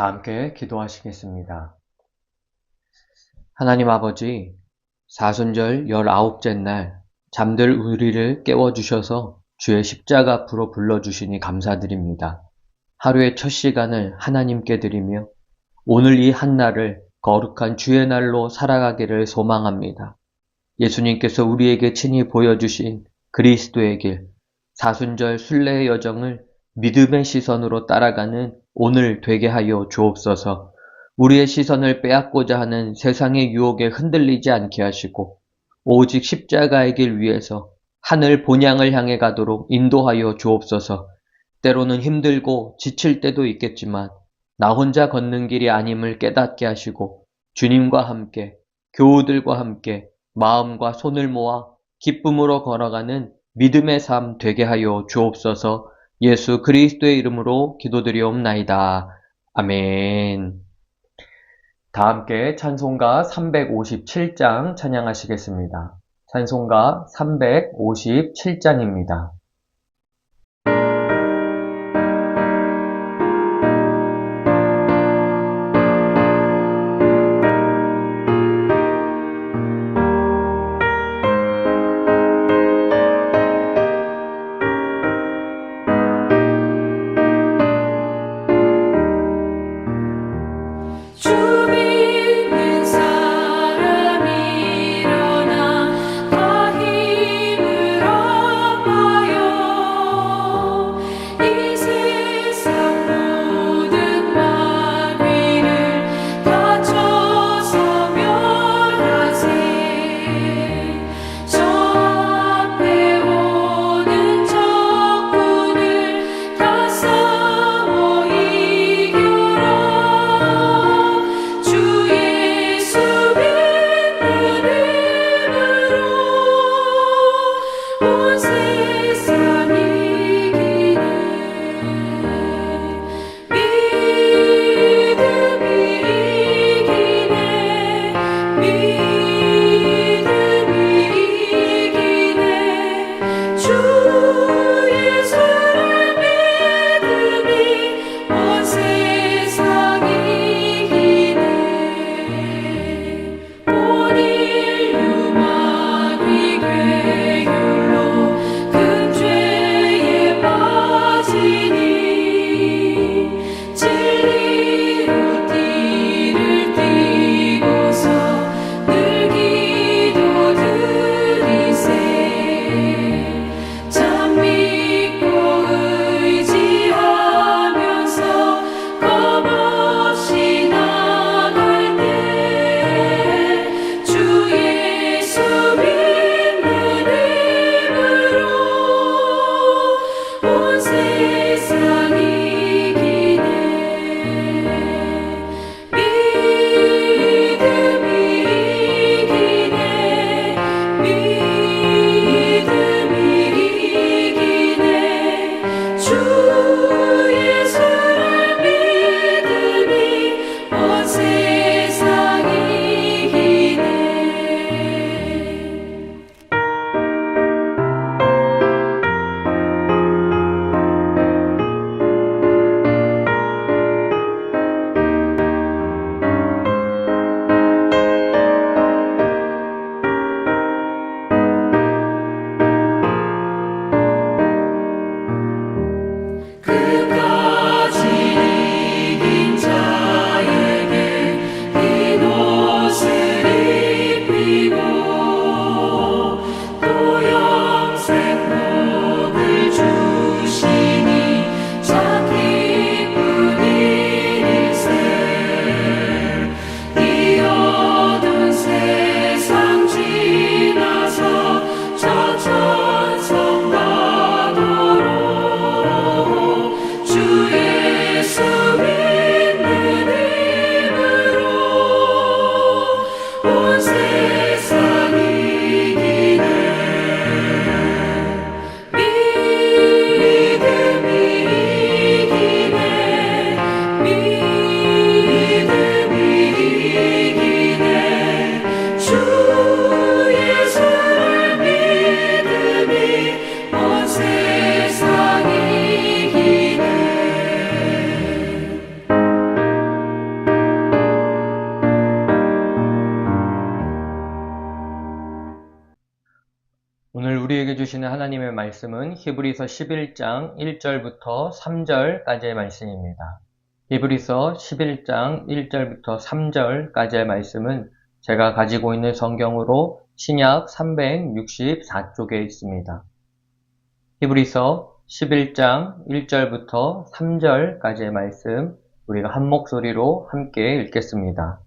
다 함께 기도하시겠습니다. 하나님 아버지, 사순절 19째 날 잠들 우리를 깨워주셔서 주의 십자가 앞으로 불러주시니 감사드립니다. 하루의 첫 시간을 하나님께 드리며 오늘 이 한날을 거룩한 주의 날로 살아가기를 소망합니다. 예수님께서 우리에게 친히 보여주신 그리스도의 길, 사순절 순례의 여정을 믿음의 시선으로 따라가는 오늘 되게 하여 주옵소서. 우리의 시선을 빼앗고자 하는 세상의 유혹에 흔들리지 않게 하시고 오직 십자가의 길 위에서 하늘 본향을 향해 가도록 인도하여 주옵소서. 때로는 힘들고 지칠 때도 있겠지만 나 혼자 걷는 길이 아님을 깨닫게 하시고 주님과 함께, 교우들과 함께 마음과 손을 모아 기쁨으로 걸어가는 믿음의 삶 되게 하여 주옵소서. 예수 그리스도의 이름으로 기도드리옵나이다. 아멘. 다 함께 찬송가 357장 찬양하시겠습니다. 찬송가 357장입니다. 더 힘을 얻어요. 주시는 하나님의 말씀은 히브리서 11장 1절부터 3절까지의 말씀입니다. 히브리서 11장 1절부터 3절까지의 말씀은 제가 가지고 있는 성경으로 신약 364쪽에 있습니다. 히브리서 11장 1절부터 3절까지의 말씀, 우리가 한 목소리로 함께 읽겠습니다.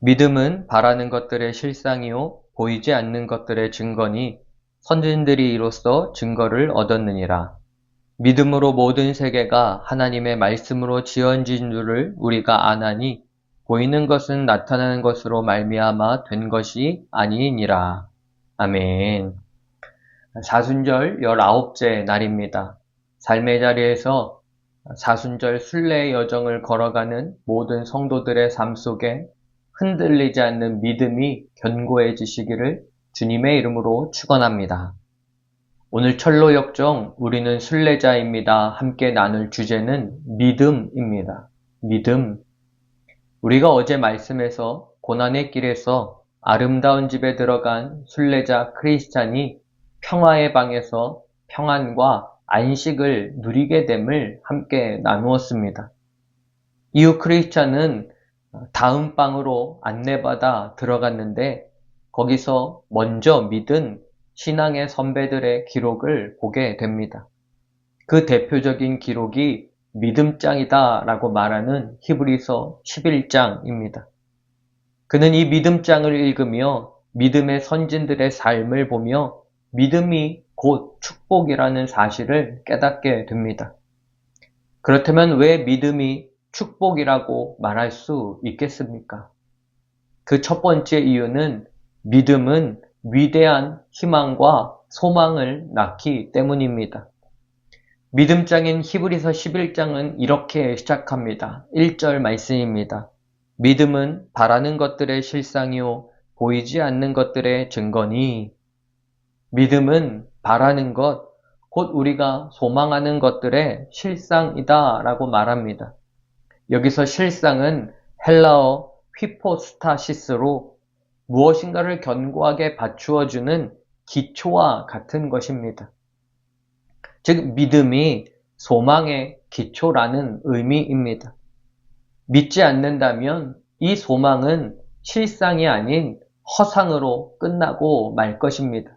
믿음은 바라는 것들의 실상이요 보이지 않는 것들의 증거니 선진들이 이로써 증거를 얻었느니라. 믿음으로 모든 세계가 하나님의 말씀으로 지어진 줄을 우리가 아나니 보이는 것은 나타나는 것으로 말미암아 된 것이 아니니라. 아멘. 사순절 19째 날입니다. 삶의 자리에서 사순절 순례의 여정을 걸어가는 모든 성도들의 삶 속에 흔들리지 않는 믿음이 견고해지시기를 주님의 이름으로 축원합니다. 오늘 철로 역정 우리는 순례자입니다. 함께 나눌 주제는 믿음입니다. 믿음. 우리가 어제 말씀에서 고난의 길에서 아름다운 집에 들어간 순례자 크리스찬이 평화의 방에서 평안과 안식을 누리게 됨을 함께 나누었습니다. 이후 크리스찬은 다음 방으로 안내받아 들어갔는데 거기서 먼저 믿은 신앙의 선배들의 기록을 보게 됩니다. 그 대표적인 기록이 믿음장이다 라고 말하는 히브리서 11장입니다. 그는 이 믿음장을 읽으며 믿음의 선진들의 삶을 보며 믿음이 곧 축복이라는 사실을 깨닫게 됩니다. 그렇다면 왜 믿음이 축복이라고 말할 수 있겠습니까? 그 첫 번째 이유는 믿음은 위대한 희망과 소망을 낳기 때문입니다. 믿음장인 히브리서 11장은 이렇게 시작합니다. 1절 말씀입니다. 믿음은 바라는 것들의 실상이요 보이지 않는 것들의 증거니. 믿음은 바라는 것, 곧 우리가 소망하는 것들의 실상이다 라고 말합니다. 여기서 실상은 헬라어 휘포스타시스로 무엇인가를 견고하게 받추어주는 기초와 같은 것입니다. 즉 믿음이 소망의 기초라는 의미입니다. 믿지 않는다면 이 소망은 실상이 아닌 허상으로 끝나고 말 것입니다.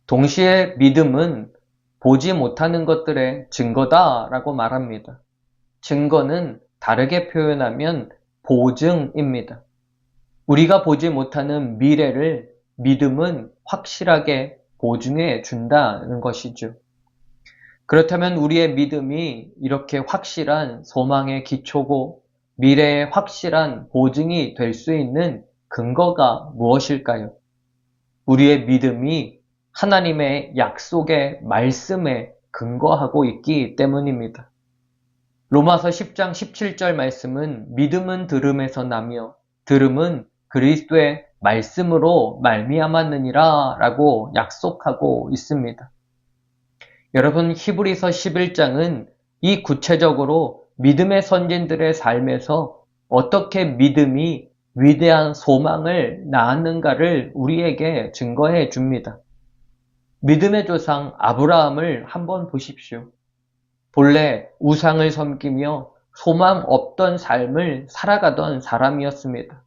동시에 믿음은 보지 못하는 것들의 증거다라고 말합니다. 증거는 다르게 표현하면 보증입니다. 우리가 보지 못하는 미래를 믿음은 확실하게 보증해 준다는 것이죠. 그렇다면 우리의 믿음이 이렇게 확실한 소망의 기초고 미래의 확실한 보증이 될 수 있는 근거가 무엇일까요? 우리의 믿음이 하나님의 약속의 말씀에 근거하고 있기 때문입니다. 로마서 10장 17절 말씀은 믿음은 들음에서 나며 들음은 그리스도의 말씀으로 말미암았느니라 라고 약속하고 있습니다. 여러분, 히브리서 11장은 이 구체적으로 믿음의 선진들의 삶에서 어떻게 믿음이 위대한 소망을 낳았는가를 우리에게 증거해 줍니다. 믿음의 조상 아브라함을 한번 보십시오. 본래 우상을 섬기며 소망 없던 삶을 살아가던 사람이었습니다.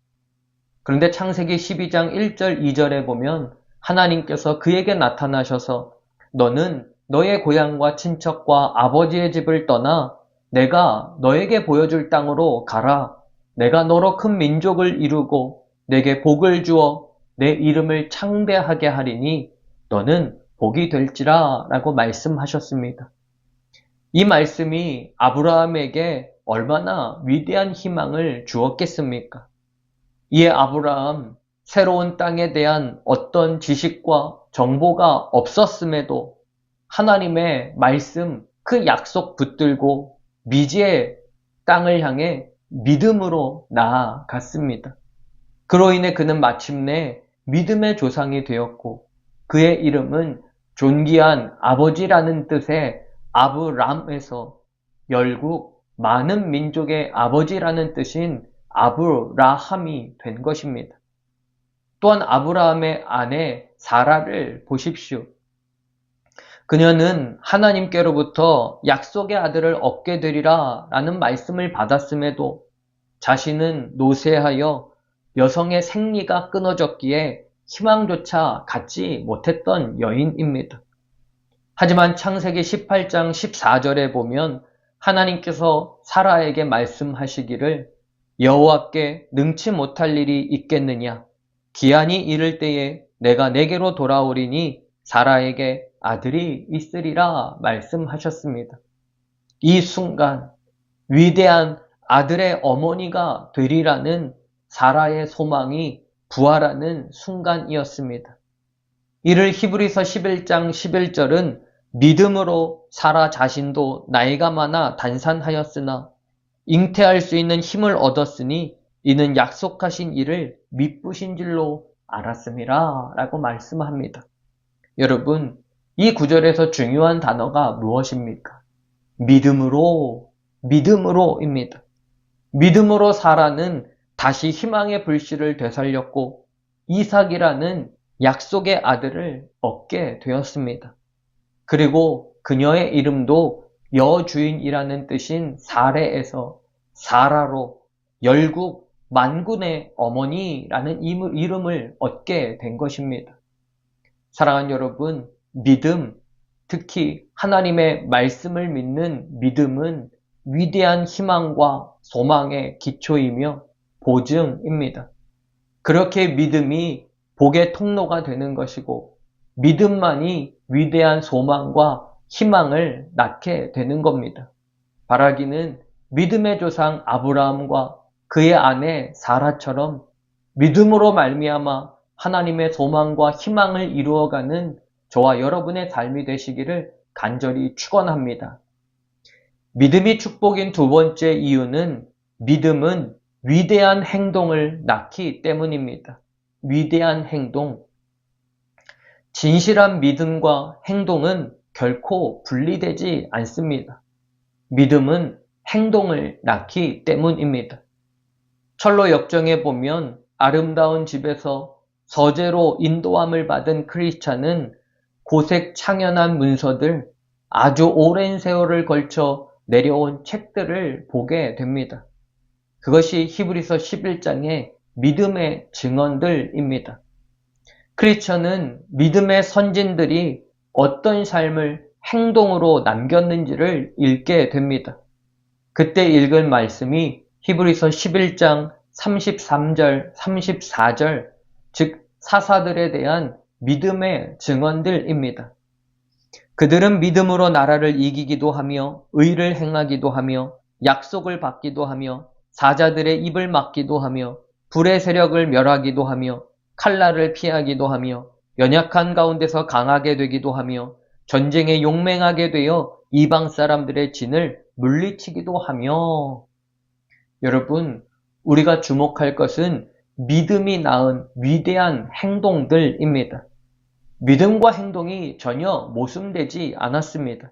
그런데 창세기 12장 1절 2절에 보면 하나님께서 그에게 나타나셔서 너는 너의 고향과 친척과 아버지의 집을 떠나 내가 너에게 보여줄 땅으로 가라. 내가 너로 큰 민족을 이루고 내게 복을 주어 내 이름을 창대하게 하리니 너는 복이 될지라 라고 말씀하셨습니다. 이 말씀이 아브라함에게 얼마나 위대한 희망을 주었겠습니까? 이에 아브라함, 새로운 땅에 대한 어떤 지식과 정보가 없었음에도 하나님의 말씀, 그 약속 붙들고 미지의 땅을 향해 믿음으로 나아갔습니다. 그로 인해 그는 마침내 믿음의 조상이 되었고 그의 이름은 존귀한 아버지라는 뜻의 아브람에서 결국 많은 민족의 아버지라는 뜻인 아브라함이 된 것입니다. 또한 아브라함의 아내 사라를 보십시오. 그녀는 하나님께로부터 약속의 아들을 얻게 되리라 라는 말씀을 받았음에도 자신은 노쇠하여 여성의 생리가 끊어졌기에 희망조차 갖지 못했던 여인입니다. 하지만 창세기 18장 14절에 보면 하나님께서 사라에게 말씀하시기를 여호와께 능치 못할 일이 있겠느냐? 기한이 이를 때에 내가 내게로 돌아오리니 사라에게 아들이 있으리라 말씀하셨습니다. 이 순간 위대한 아들의 어머니가 되리라는 사라의 소망이 부활하는 순간이었습니다. 이를 히브리서 11장 11절은 믿음으로 사라 자신도 나이가 많아 단산하였으나 잉태할 수 있는 힘을 얻었으니 이는 약속하신 일을 미쁘신 줄로 알았음이라 라고 말씀합니다. 여러분, 이 구절에서 중요한 단어가 무엇입니까? 믿음으로입니다. 믿음으로 사라는 다시 희망의 불씨를 되살렸고 이삭이라는 약속의 아들을 얻게 되었습니다. 그리고 그녀의 이름도 여주인이라는 뜻인 사레에서 사라로 열국 만군의 어머니라는 이름을 얻게 된 것입니다. 사랑하는 여러분, 믿음, 특히 하나님의 말씀을 믿는 믿음은 위대한 희망과 소망의 기초이며 보증입니다. 그렇게 믿음이 복의 통로가 되는 것이고 믿음만이 위대한 소망과 희망을 낳게 되는 겁니다. 바라기는 믿음의 조상 아브라함과 그의 아내 사라처럼 믿음으로 말미암아 하나님의 소망과 희망을 이루어가는 저와 여러분의 삶이 되시기를 간절히 축원합니다. 믿음이 축복인 두 번째 이유는 믿음은 위대한 행동을 낳기 때문입니다. 위대한 행동. 진실한 믿음과 행동은 결코 분리되지 않습니다. 믿음은 행동을 낳기 때문입니다. 철로 역정에 보면 아름다운 집에서 서재로 인도함을 받은 크리스찬은 고색 창연한 문서들, 아주 오랜 세월을 걸쳐 내려온 책들을 보게 됩니다. 그것이 히브리서 11장의 믿음의 증언들입니다. 크리스천은 믿음의 선진들이 어떤 삶을 행동으로 남겼는지를 읽게 됩니다. 그때 읽은 말씀이 히브리서 11장 33절, 34절, 즉 사사들에 대한 믿음의 증언들입니다. 그들은 믿음으로 나라를 이기기도 하며 의를 행하기도 하며 약속을 받기도 하며 사자들의 입을 막기도 하며 불의 세력을 멸하기도 하며 칼날을 피하기도 하며 연약한 가운데서 강하게 되기도 하며 전쟁에 용맹하게 되어 이방 사람들의 진을 물리치기도 하며. 여러분, 우리가 주목할 것은 믿음이 낳은 위대한 행동들입니다. 믿음과 행동이 전혀 모순되지 않았습니다.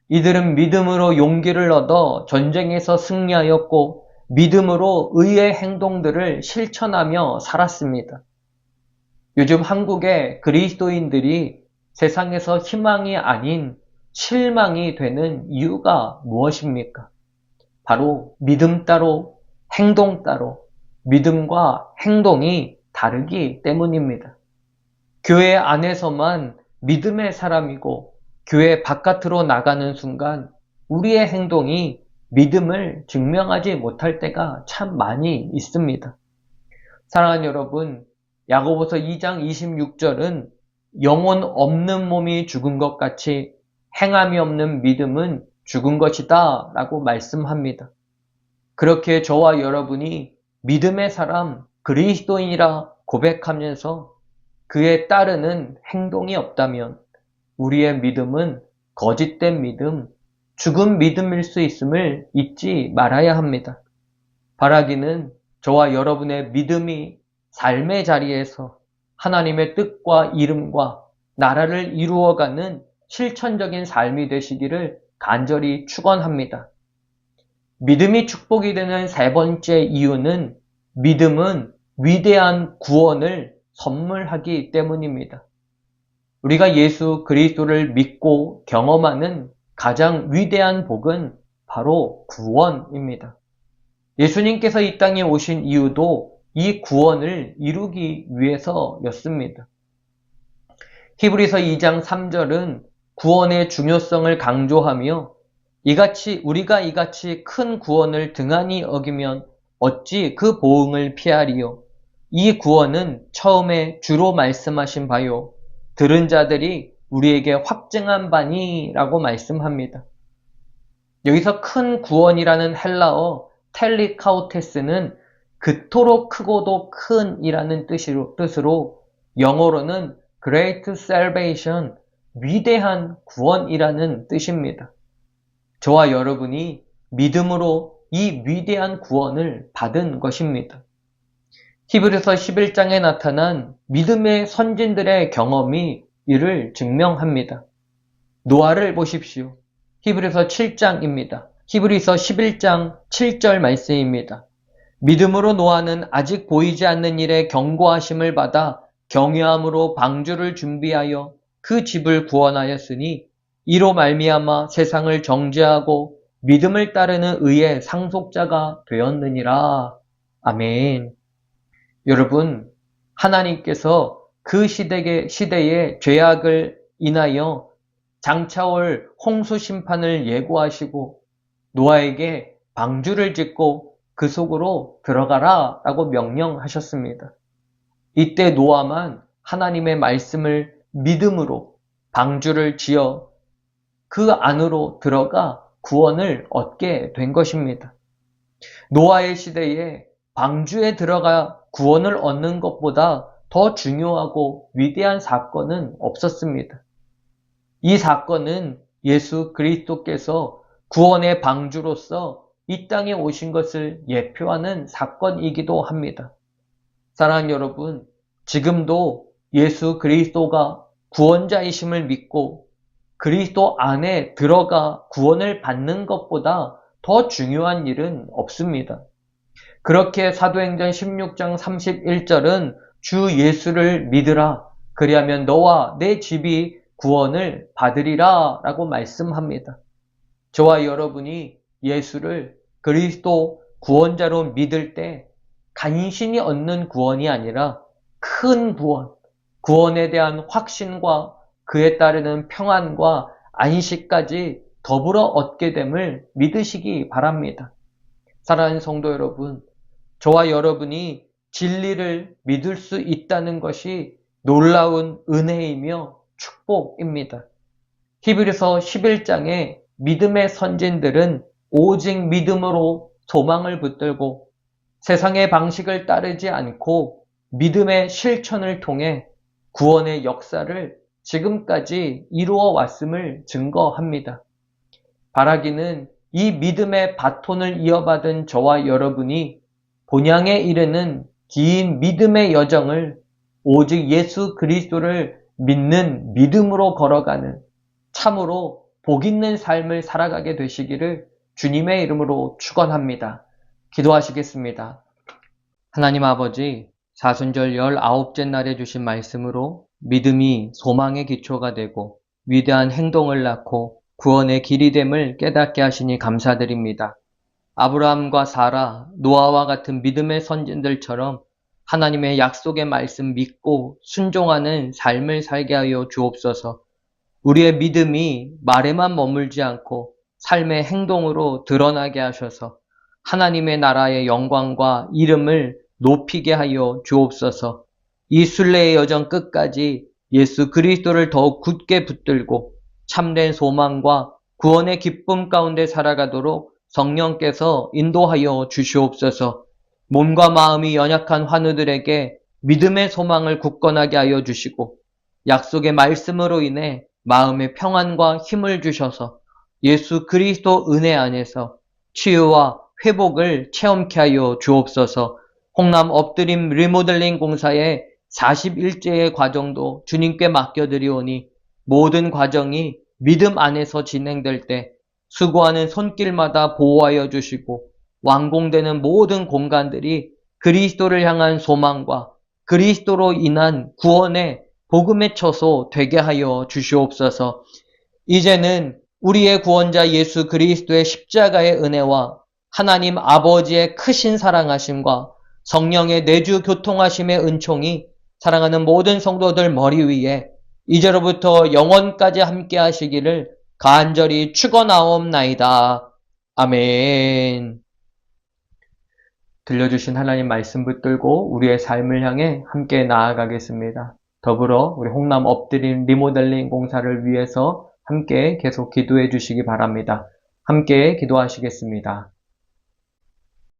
이들은 믿음으로 용기를 얻어 전쟁에서 승리하였고 믿음으로 의의 행동들을 실천하며 살았습니다. 요즘 한국의 그리스도인들이 세상에서 희망이 아닌 실망이 되는 이유가 무엇입니까? 바로 믿음 따로 행동 따로 믿음과 행동이 다르기 때문입니다. 교회 안에서만 믿음의 사람이고 교회 바깥으로 나가는 순간 우리의 행동이 믿음을 증명하지 못할 때가 참 많이 있습니다. 사랑하는 여러분, 야고보서 2장 26절은 영혼 없는 몸이 죽은 것 같이 행함이 없는 믿음은 죽은 것이다 라고 말씀합니다. 그렇게 저와 여러분이 믿음의 사람, 그리스도인이라 고백하면서 그에 따르는 행동이 없다면 우리의 믿음은 거짓된 믿음, 죽은 믿음일 수 있음을 잊지 말아야 합니다. 바라기는 저와 여러분의 믿음이 삶의 자리에서 하나님의 뜻과 이름과 나라를 이루어가는 실천적인 삶이 되시기를 간절히 축원합니다. 믿음이 축복이 되는 세 번째 이유는 믿음은 위대한 구원을 선물하기 때문입니다. 우리가 예수 그리스도를 믿고 경험하는 가장 위대한 복은 바로 구원입니다. 예수님께서 이 땅에 오신 이유도 이 구원을 이루기 위해서였습니다. 히브리서 2장 3절은 구원의 중요성을 강조하며 우리가 이같이 큰 구원을 등한히 어기면 어찌 그 보응을 피하리요. 이 구원은 처음에 주로 말씀하신 바요. 들은 자들이 우리에게 확증한 바니라고 말씀합니다. 여기서 큰 구원이라는 헬라어 텔리카우테스는 그토록 크고도 큰이라는 뜻으로 영어로는 Great Salvation, 위대한 구원이라는 뜻입니다. 저와 여러분이 믿음으로 이 위대한 구원을 받은 것입니다. 히브리서 11장에 나타난 믿음의 선진들의 경험이 이를 증명합니다. 노아를 보십시오. 히브리서 7장입니다. 히브리서 11장 7절 말씀입니다. 믿음으로 노아는 아직 보이지 않는 일에 경고하심을 받아 경외함으로 방주를 준비하여 그 집을 구원하였으니 이로 말미암아 세상을 정죄하고 믿음을 따르는 의의 상속자가 되었느니라. 아멘. 여러분, 하나님께서 그 시대의 죄악을 인하여 장차올 홍수 심판을 예고하시고 노아에게 방주를 짓고 그 속으로 들어가라 라고 명령하셨습니다. 이때 노아만 하나님의 말씀을 믿음으로 방주를 지어 그 안으로 들어가 구원을 얻게 된 것입니다. 노아의 시대에 방주에 들어가 구원을 얻는 것보다 더 중요하고 위대한 사건은 없었습니다. 이 사건은 예수 그리스도께서 구원의 방주로서 이 땅에 오신 것을 예표하는 사건이기도 합니다. 사랑하는 여러분, 지금도 예수 그리스도가 구원자이심을 믿고 그리스도 안에 들어가 구원을 받는 것보다 더 중요한 일은 없습니다. 그렇게 사도행전 16장 31절은 주 예수를 믿으라. 그리하면 너와 내 집이 구원을 받으리라 라고 말씀합니다. 저와 여러분이 예수를 그리스도 구원자로 믿을 때 간신히 얻는 구원이 아니라 큰 구원에 대한 확신과 그에 따르는 평안과 안식까지 더불어 얻게 됨을 믿으시기 바랍니다. 사랑하는 성도 여러분, 저와 여러분이 진리를 믿을 수 있다는 것이 놀라운 은혜이며 축복입니다. 히브리서 11장에 믿음의 선진들은 오직 믿음으로 소망을 붙들고 세상의 방식을 따르지 않고 믿음의 실천을 통해 구원의 역사를 지금까지 이루어 왔음을 증거합니다. 바라기는 이 믿음의 바톤을 이어받은 저와 여러분이 본향에 이르는 긴 믿음의 여정을 오직 예수 그리스도를 믿는 믿음으로 걸어가는 참으로 복 있는 삶을 살아가게 되시기를 주님의 이름으로 축원합니다. 기도하시겠습니다. 하나님 아버지, 사순절 19째 날에 주신 말씀으로 믿음이 소망의 기초가 되고 위대한 행동을 낳고 구원의 길이 됨을 깨닫게 하시니 감사드립니다. 아브라함과 사라, 노아와 같은 믿음의 선진들처럼 하나님의 약속의 말씀 믿고 순종하는 삶을 살게 하여 주옵소서. 우리의 믿음이 말에만 머물지 않고 삶의 행동으로 드러나게 하셔서 하나님의 나라의 영광과 이름을 높이게 하여 주옵소서. 이 순례의 여정 끝까지 예수 그리스도를 더욱 굳게 붙들고 참된 소망과 구원의 기쁨 가운데 살아가도록 성령께서 인도하여 주시옵소서. 몸과 마음이 연약한 환우들에게 믿음의 소망을 굳건하게 하여 주시고 약속의 말씀으로 인해 마음의 평안과 힘을 주셔서 예수 그리스도 은혜 안에서 치유와 회복을 체험케 하여 주옵소서. 홍남 엎드림 리모델링 공사의 41제의 과정도 주님께 맡겨드리오니 모든 과정이 믿음 안에서 진행될 때 수고하는 손길마다 보호하여 주시고 완공되는 모든 공간들이 그리스도를 향한 소망과 그리스도로 인한 구원의 복음의 처소 되게 하여 주시옵소서. 이제는 우리의 구원자 예수 그리스도의 십자가의 은혜와 하나님 아버지의 크신 사랑하심과 성령의 내주 교통하심의 은총이 사랑하는 모든 성도들 머리 위에 이제로부터 영원까지 함께 하시기를 간절히 축원하옵나이다. 아멘. 들려주신 하나님 말씀 붙들고 우리의 삶을 향해 함께 나아가겠습니다. 더불어 우리 홍남 엎드림 리모델링 공사를 위해서 함께 계속 기도해 주시기 바랍니다. 함께 기도하시겠습니다.